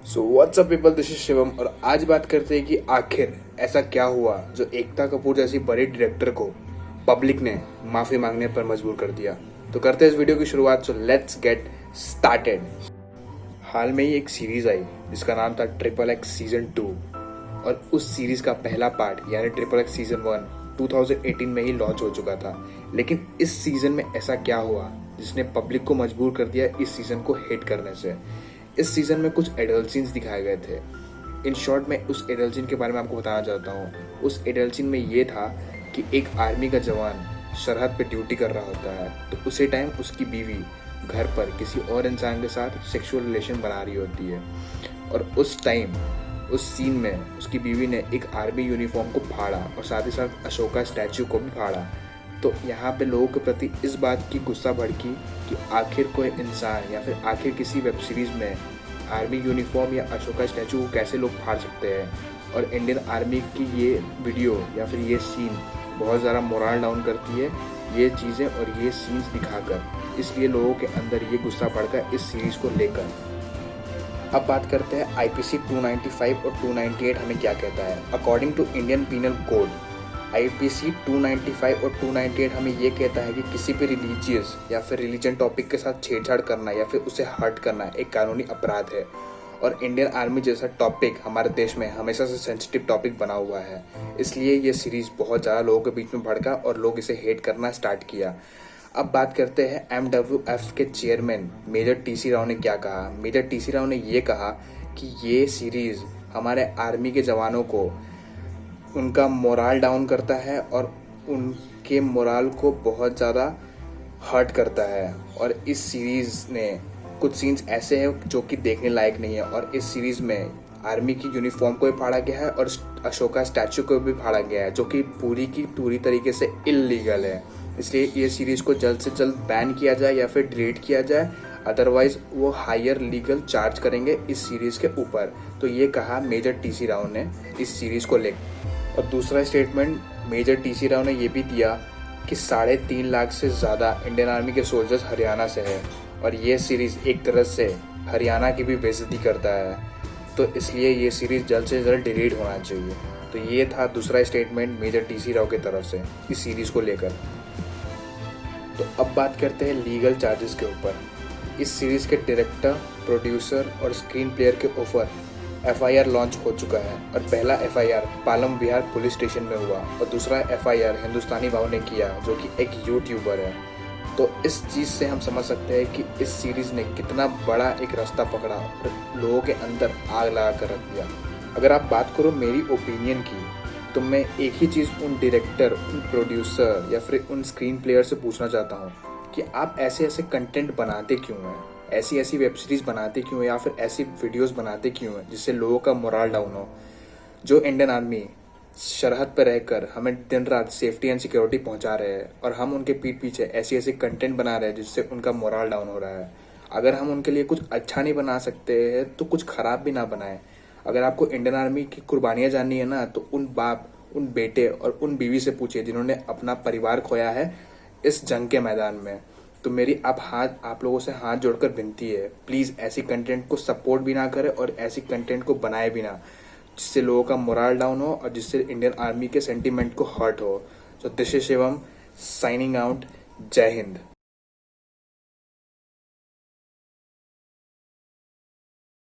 So what's up people, this is Shivam. और आज बात करते हैं कि आखिर ऐसा क्या हुआ जो एकता कपूर जैसी बड़ी डायरेक्टर को पब्लिक ने माफी मांगने पर मजबूर कर दिया। तो करते हैं इस वीडियो की शुरुआत। So let's get started. हाल में ही एक सीरीज आई जिसका नाम था ट्रिपल एक्स सीजन 2 और उस सीरीज का पहला पार्ट यानी ट्रिपल एक्स सीजन 1 2018 में ही लॉन्च हो चुका था। लेकिन इस सीजन में ऐसा क्या हुआ जिसने पब्लिक को मजबूर कर दिया इस सीजन को हेट करने से। इस सीजन में कुछ एडल्ट सीन्स दिखाए गए थे। इन शॉर्ट मैं उस एडल्ट सीन के बारे में आपको बताना चाहता हूँ। उस एडल्ट सीन में ये था कि एक आर्मी का जवान सरहद पे ड्यूटी कर रहा होता है, तो उसी टाइम उसकी बीवी घर पर किसी और इंसान के साथ सेक्सुअल रिलेशन बना रही होती है। और उस टाइम उस सीन में उसकी बीवी ने एक आर्मी यूनिफॉर्म को फाड़ा और साथ ही साथ अशोका स्टैचू को भी फाड़ा। तो यहाँ पे लोगों के प्रति इस बात की गुस्सा भड़की कि आखिर कोई इंसान या फिर आखिर किसी वेब सीरीज में आर्मी यूनिफॉर्म या अशोका स्टैचू को कैसे लोग फाड़ सकते हैं। और इंडियन आर्मी की ये वीडियो या फिर ये सीन बहुत ज़्यादा मोरल डाउन करती है ये चीज़ें और ये सीन्स दिखाकर, इसलिए लोगों के अंदर ये गुस्सा भड़का इस सीरीज़ को लेकर। अब बात करते हैं आईपीसी 295 और 298 हमें क्या कहता है। According to Indian penal code, IPC 295 और 298 हमें ये कहता है कि किसी भी रिलीजियस या फिर रिलीजन टॉपिक के साथ छेड़छाड़ करना या फिर उसे हर्ट करना एक कानूनी अपराध है। और इंडियन आर्मी जैसा टॉपिक हमारे देश में हमेशा से सेंसिटिव टॉपिक बना हुआ है, इसलिए ये सीरीज बहुत ज़्यादा लोगों के बीच में भड़का और लोग इसे हेट करना स्टार्ट किया। अब बात करते हैं MWF के चेयरमैन मेजर टीसी राव ने क्या कहा। मेजर टीसी राव ने ये कहा कि ये सीरीज़ हमारे आर्मी के जवानों को उनका मोरल डाउन करता है और उनके मोरल को बहुत ज़्यादा हर्ट करता है। और इस सीरीज़ ने कुछ सीन्स ऐसे हैं जो कि देखने लायक नहीं है। और इस सीरीज़ में आर्मी की यूनिफॉर्म को भी फाड़ा गया है और अशोका स्टैचू को भी फाड़ा गया है, जो कि पूरी की पूरी तरीके से इल्लीगल है। इसलिए ये सीरीज़ को जल्द से जल्द बैन किया जाए या फिर डिलीट किया जाए, अदरवाइज वो हायर लीगल चार्ज करेंगे इस सीरीज़ के ऊपर। तो ये कहा मेजर टीसी राव ने इस सीरीज़ को लेकर। और दूसरा स्टेटमेंट मेजर टीसी राव ने ये भी दिया कि 3.5 लाख से ज़्यादा इंडियन आर्मी के सोल्जर्स हरियाणा से है और ये सीरीज़ एक तरह से हरियाणा की भी बेइज्जती करता है। तो इसलिए ये सीरीज़ जल्द से जल्द डिलीट होना चाहिए। तो ये था दूसरा स्टेटमेंट मेजर टीसी राव की तरफ से इस सीरीज़ को लेकर। तो अब बात करते हैं लीगल चार्जेस के ऊपर। इस सीरीज़ के डायरेक्टर, प्रोड्यूसर और स्क्रीन प्लेयर के ऊपर FIR लॉन्च हो चुका है। और पहला FIR पालम विहार पुलिस स्टेशन में हुआ और दूसरा FIR हिंदुस्तानी भाव ने किया, जो कि एक यूट्यूबर है। तो इस चीज़ से हम समझ सकते हैं कि इस सीरीज़ ने कितना बड़ा एक रास्ता पकड़ा और लोगों के अंदर आग लगा कर रख दिया। अगर आप बात करो मेरी ओपिनियन की, तो मैं एक ही चीज़ उन डायरेक्टर, उन प्रोड्यूसर या फिर उन स्क्रीन प्लेयर से पूछना चाहता हूँ कि आप ऐसे ऐसे कंटेंट बनाते क्यों हैं, ऐसी ऐसी वेब सीरीज़ बनाते क्यों हैं या फिर ऐसी वीडियोस बनाते क्यों हैं जिससे लोगों का मोरल डाउन हो। जो इंडियन आर्मी सरहद पर रहकर हमें दिन रात सेफ्टी एंड सिक्योरिटी पहुंचा रहे हैं और हम उनके पीठ पीछे ऐसी ऐसी कंटेंट बना रहे हैं जिससे उनका मोरल डाउन हो रहा है। अगर हम उनके लिए कुछ अच्छा नहीं बना सकते हैं तो कुछ ख़राब भी ना बनाएं। अगर आपको इंडियन आर्मी की कुर्बानियाँ जाननी है ना, तो उन बाप, उन बेटे और उन बीवी से पूछिए जिन्होंने अपना परिवार खोया है इस जंग के मैदान में। तो मेरी आप लोगों से हाथ जोड़कर विनती है, प्लीज़ ऐसी कंटेंट को सपोर्ट भी ना करें और ऐसी कंटेंट को बनाए भी ना जिससे लोगों का मोरल डाउन हो और जिससे इंडियन आर्मी के सेंटीमेंट को हर्ट हो। तो this is Shivam signing out. जय हिंद।